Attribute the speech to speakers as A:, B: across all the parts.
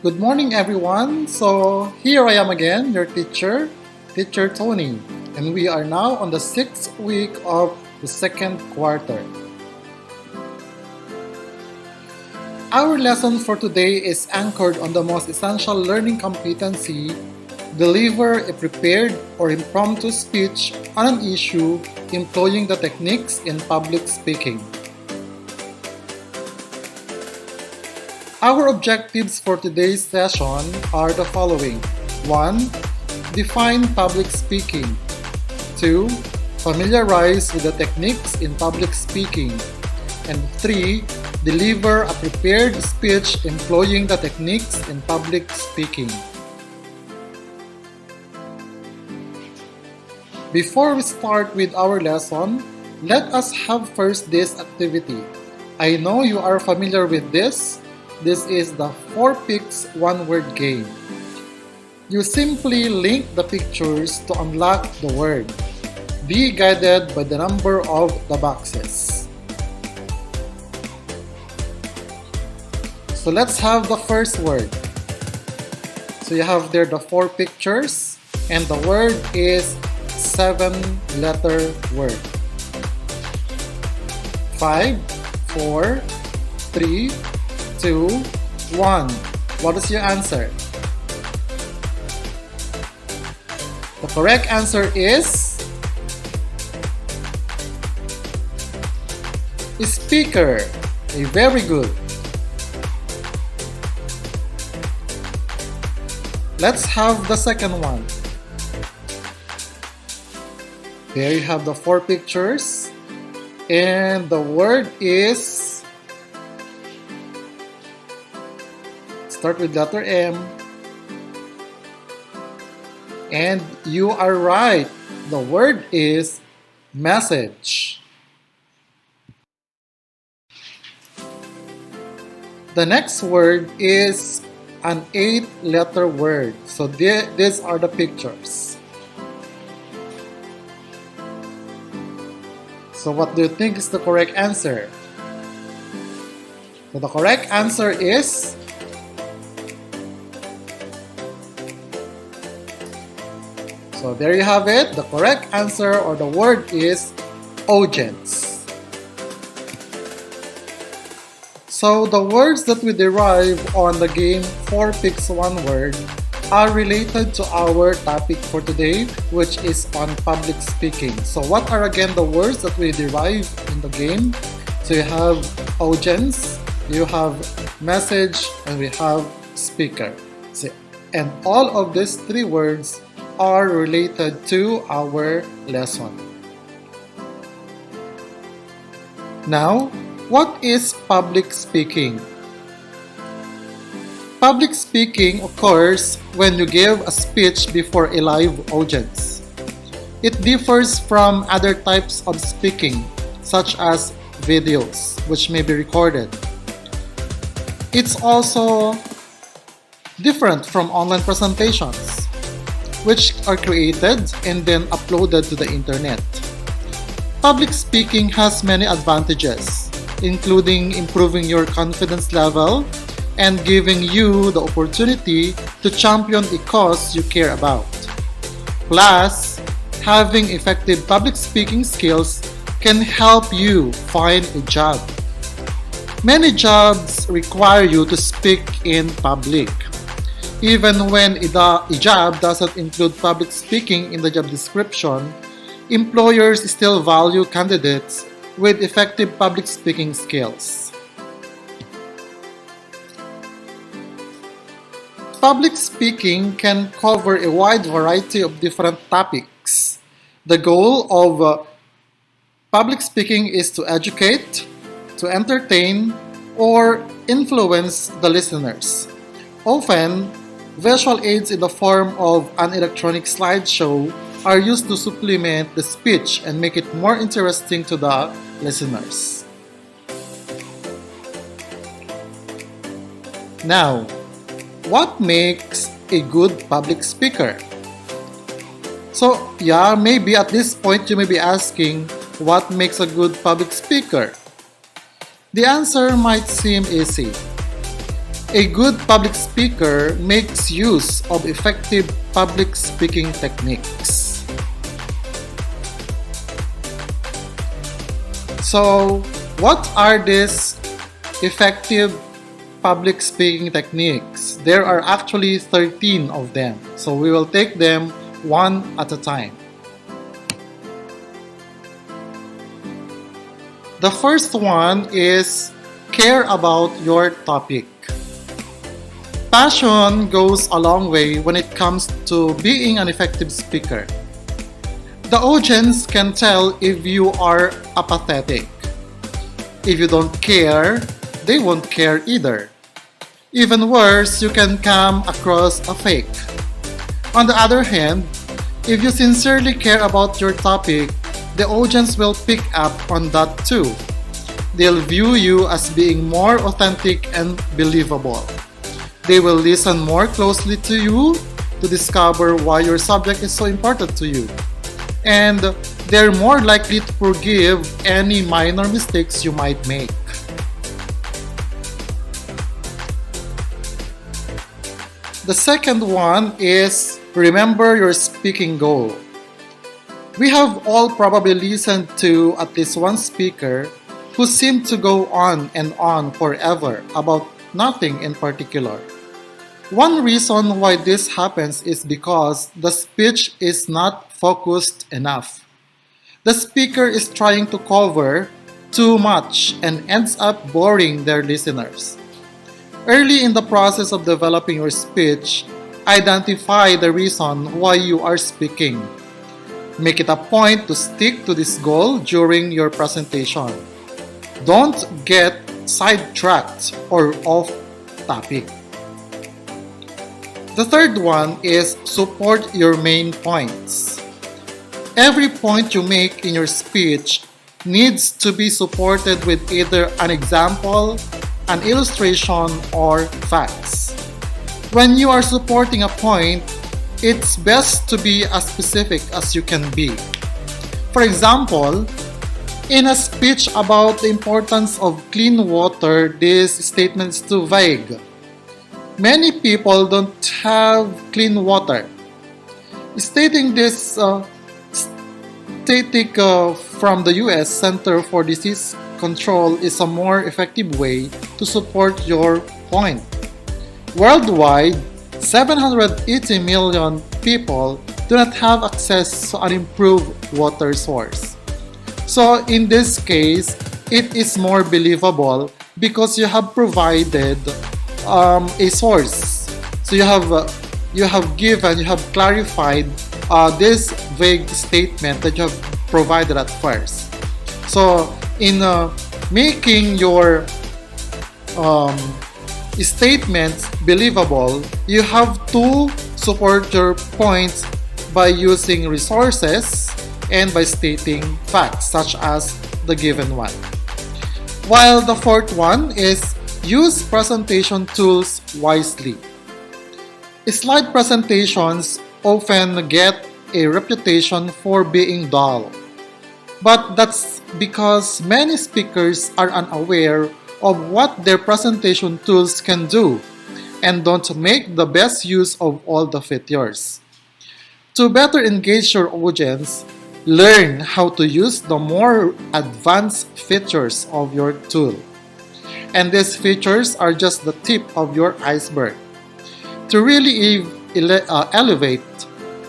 A: Good morning, everyone. So here I am again, your teacher, Teacher Tony, and we are now on the 6th week of the second quarter. Our lesson for today is anchored on the most essential learning competency: deliver a prepared or impromptu speech on an issue employing the techniques in public speaking. Our objectives for today's session are the following. 1. Define public speaking. 2. Familiarize with the techniques in public speaking. And 3. Deliver a prepared speech employing the techniques in public speaking. Before we start with our lesson, let us have first this activity. I know you are familiar with this. This is the 4 Picks 1 Word game. You simply link the pictures to unlock the word. Be guided by the number of the boxes. So let's have the first word. So you have there the 4 pictures, and the word is 7-letter word. 5, 4, 3, 2, 1. What is your answer? The correct answer is speaker. Very good. Let's have the second one. There you have the 4 pictures, and the word is, start with letter M. And you are right. The word is message. The next word is an 8-letter word. So these are the pictures. So what do you think is the correct answer? So the correct answer is So there you have it. The correct answer or the word is audience. So the words that we derive on the game 4 Picks 1 Word are related to our topic for today, which is on public speaking. So what are again the words that we derive in the game? So you have audience, you have message, and we have speaker. So, and all of these 3 words are related to our lesson. Now, what is public speaking? Public speaking occurs when you give a speech before a live audience. It differs from other types of speaking, such as videos, which may be recorded. It's also different from online presentations, which are created and then uploaded to the internet. Public speaking has many advantages, including improving your confidence level and giving you the opportunity to champion a cause you care about. Plus, having effective public speaking skills can help you find a job. Many jobs require you to speak in public. Even when a job doesn't include public speaking in the job description, employers still value candidates with effective public speaking skills. Public speaking can cover a wide variety of different topics. The goal of public speaking is to educate, to entertain, or influence the listeners. Often, visual aids in the form of an electronic slideshow are used to supplement the speech and make it more interesting to the listeners. Now, what makes a good public speaker? So, maybe at this point you may be asking, what makes a good public speaker? The answer might seem easy. A good public speaker makes use of effective public speaking techniques. So, what are these effective public speaking techniques? There are actually 13 of them. So, we will take them one at a time. The first one is care about your topic. Passion goes a long way when it comes to being an effective speaker. The audience can tell if you are apathetic. If you don't care, they won't care either. Even worse, you can come across a fake. On the other hand, if you sincerely care about your topic, the audience will pick up on that too. They'll view you as being more authentic and believable. They will listen more closely to you to discover why your subject is so important to you. And they're more likely to forgive any minor mistakes you might make. The second one is remember your speaking goal. We have all probably listened to at least one speaker who seemed to go on and on forever about nothing in particular. One reason why this happens is because the speech is not focused enough. The speaker is trying to cover too much and ends up boring their listeners. Early in the process of developing your speech, identify the reason why you are speaking. Make it a point to stick to this goal during your presentation. Don't get sidetracked or off topic. The third one is support your main points. Every point you make in your speech needs to be supported with either an example, an illustration, or facts. When you are supporting a point, it's best to be as specific as you can be. For example, in a speech about the importance of clean water, this statement is too vague. Many people don't have clean water. Stating this static from the US Center for Disease Control is a more effective way to support your point. Worldwide, 780 million people do not have access to an improved water source. So in this case, it is more believable because you have provided a source. So you have clarified this vague statement that you have provided at first. So in making your statements believable, you have to support your points by using resources and by stating facts such as the given one. While the fourth one is use presentation tools wisely. Slide presentations often get a reputation for being dull, but that's because many speakers are unaware of what their presentation tools can do and don't make the best use of all the features. To better engage your audience, learn how to use the more advanced features of your tool. And these features are just the tip of your iceberg. To really elevate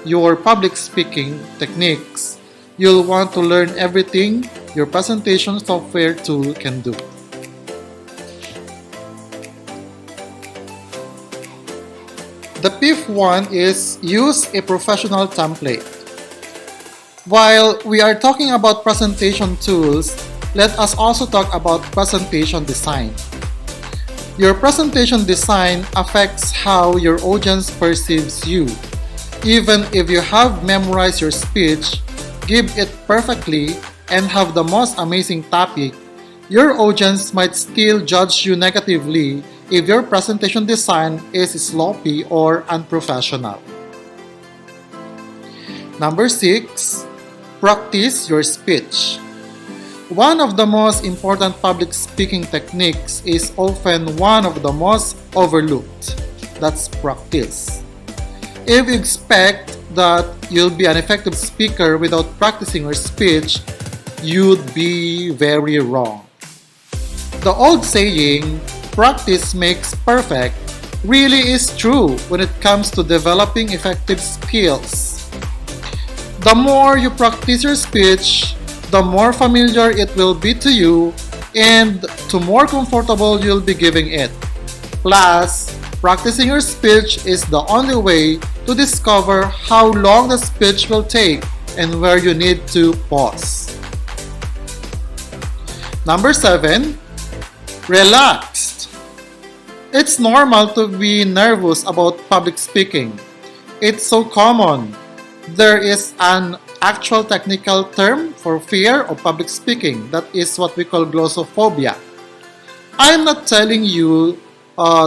A: your public speaking techniques, you'll want to learn everything your presentation software tool can do. The fifth one is use a professional template. While we are talking about presentation tools, let us also talk about presentation design. Your presentation design affects how your audience perceives you. Even if you have memorized your speech, give it perfectly, and have the most amazing topic, your audience might still judge you negatively if your presentation design is sloppy or unprofessional. Number 6, practice your speech. One of the most important public speaking techniques is often one of the most overlooked. That's practice. If you expect that you'll be an effective speaker without practicing your speech, you'd be very wrong. The old saying, practice makes perfect, really is true when it comes to developing effective skills. The more you practice your speech, the more familiar it will be to you and the more comfortable you'll be giving it. Plus, practicing your speech is the only way to discover how long the speech will take and where you need to pause. Number 7, relaxed. It's normal to be nervous about public speaking. It's so common. There is an actual technical term for fear of public speaking. That is what we call glossophobia. I'm not telling you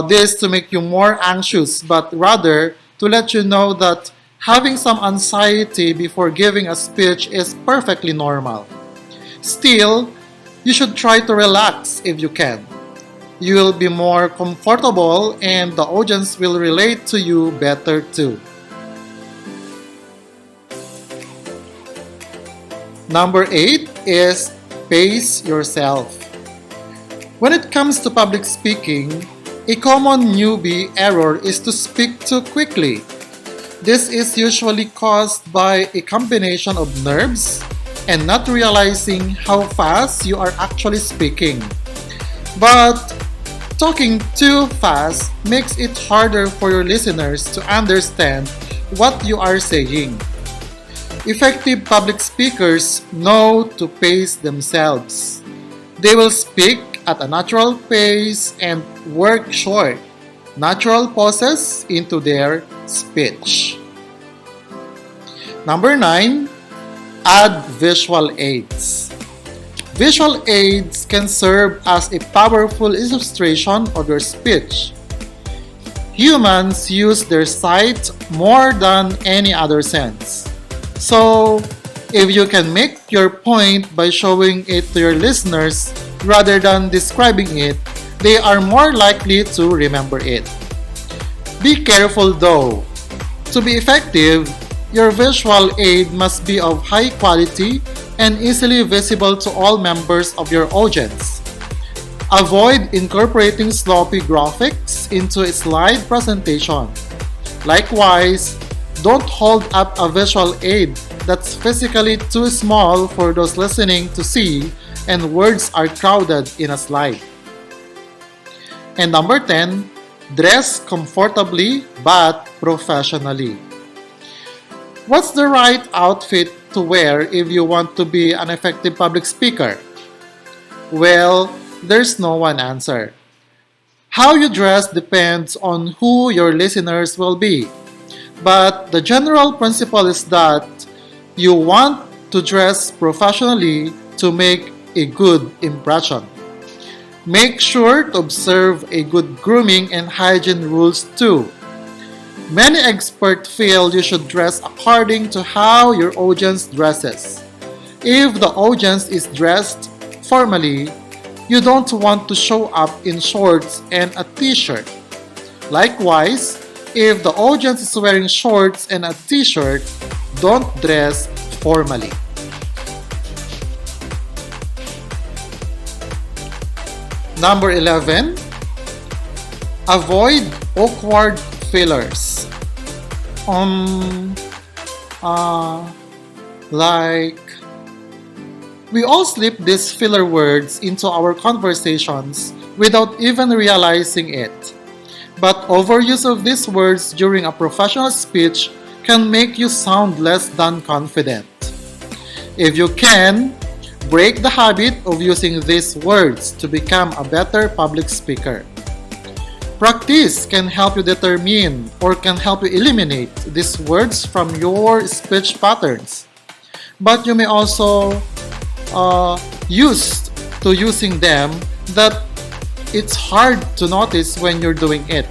A: this to make you more anxious, but rather to let you know that having some anxiety before giving a speech is perfectly normal. Still, you should try to relax if you can. You will be more comfortable and the audience will relate to you better too. Number 8 is pace yourself. When it comes to public speaking, a common newbie error is to speak too quickly. This is usually caused by a combination of nerves and not realizing how fast you are actually speaking. But talking too fast makes it harder for your listeners to understand what you are saying. Effective public speakers know to pace themselves. They will speak at a natural pace and work short, natural pauses into their speech. Number 9, add visual aids. Visual aids can serve as a powerful illustration of your speech. Humans use their sight more than any other sense. So, if you can make your point by showing it to your listeners rather than describing it, they are more likely to remember it. Be careful though. To be effective, your visual aid must be of high quality and easily visible to all members of your audience. Avoid incorporating sloppy graphics into a slide presentation. Likewise, don't hold up a visual aid that's physically too small for those listening to see and words are crowded in a slide. And number 10, dress comfortably but professionally. What's the right outfit to wear if you want to be an effective public speaker? Well, there's no one answer. How you dress depends on who your listeners will be. But the general principle is that you want to dress professionally to make a good impression. Make sure to observe a good grooming and hygiene rules too. Many experts feel you should dress according to how your audience dresses. If the audience is dressed formally, you don't want to show up in shorts and a t-shirt. Likewise, if the audience is wearing shorts and a t-shirt, don't dress formally. Number 11, avoid awkward fillers. Like, we all slip these filler words into our conversations without even realizing it. But overuse of these words during a professional speech can make you sound less than confident. If you can, break the habit of using these words to become a better public speaker. Practice can help you determine or can help you eliminate these words from your speech patterns. But you may also used to using them that it's hard to notice when you're doing it.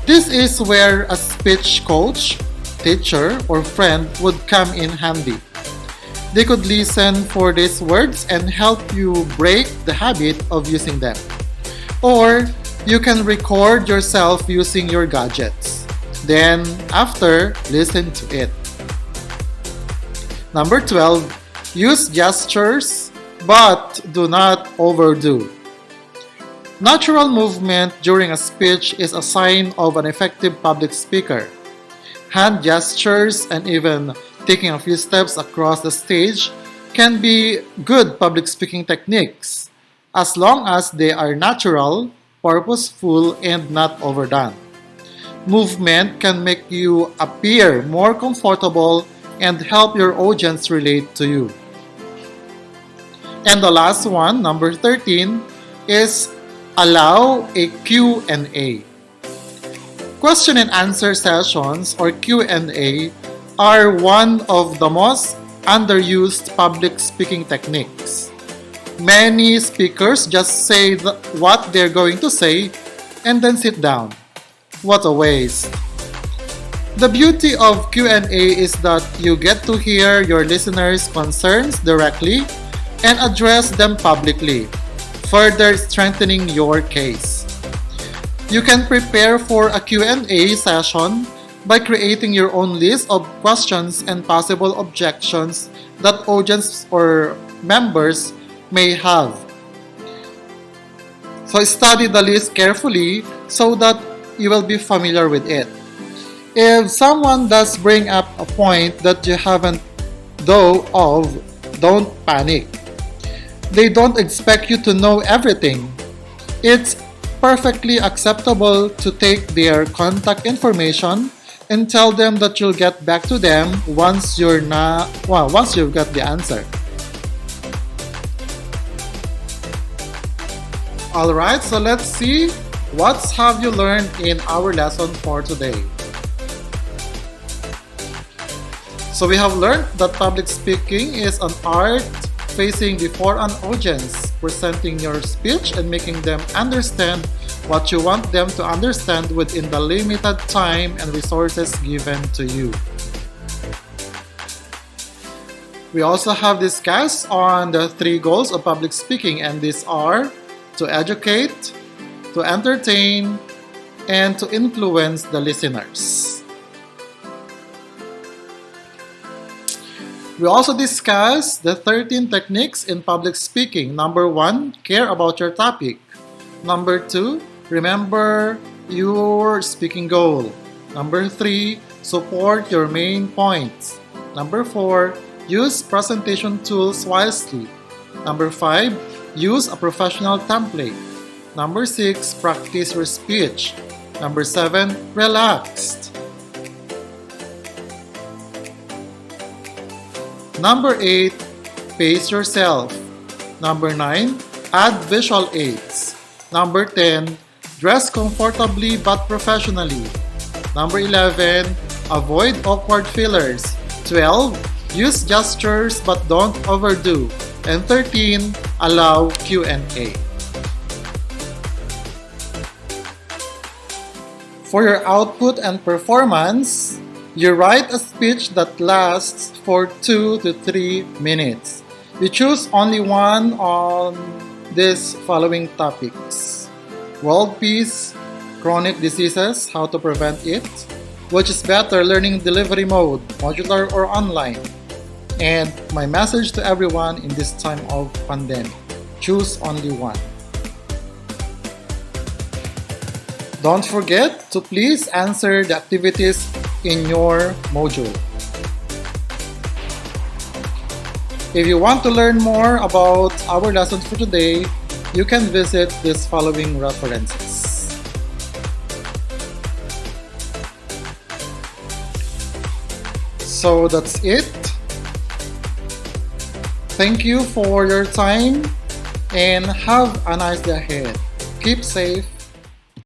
A: This is where a speech coach, teacher, or friend would come in handy. They could listen for these words and help you break the habit of using them. Or you can record yourself using your gadgets. Then, after, listen to it. Number 12, use gestures, but do not overdo. Natural movement during a speech is a sign of an effective public speaker. Hand gestures and even taking a few steps across the stage can be good public speaking techniques, as long as they are natural, purposeful, and not overdone. Movement can make you appear more comfortable and help your audience relate to you. And the last one, number 13, is allow a Q&A. Question and answer sessions or Q&A are one of the most underused public speaking techniques. Many speakers just say what they're going to say and then sit down. What a waste. The beauty of Q&A is that you get to hear your listeners' concerns directly and address them publicly, further strengthening your case. You can prepare for a Q&A session by creating your own list of questions and possible objections that audience or members may have. So study the list carefully so that you will be familiar with it. If someone does bring up a point that you haven't thought of, don't panic. They don't expect you to know everything. It's perfectly acceptable to take their contact information and tell them that you'll get back to them once you've got the answer. Alright, so let's see what have you learned in our lesson for today. So we have learned that public speaking is an art facing before an audience, presenting your speech and making them understand what you want them to understand within the limited time and resources given to you. We also have discussed on the 3 goals of public speaking, and these are to educate, to entertain, and to influence the listeners. We also discussed the 13 techniques in public speaking. Number 1, care about your topic. Number 2, remember your speaking goal. Number 3, support your main points. Number 4, use presentation tools wisely. Number 5, use a professional template. Number 6, practice your speech. Number 7, relax. Number 8, pace yourself. Number 9, add visual aids. Number 10, dress comfortably but professionally. Number 11, avoid awkward fillers. 12, use gestures but don't overdo. And 13, allow Q&A. For your output and performance, you write a speech that lasts for 2 to 3 minutes. You choose only one on these following topics: world peace, chronic diseases, how to prevent it, which is better, learning delivery mode, modular or online, and my message to everyone in this time of pandemic. Choose only one. Don't forget to please answer the activities in your module. If you want to learn more about our lessons for today, you can visit these following references. So that's it. Thank you for your time and have a nice day ahead. Keep safe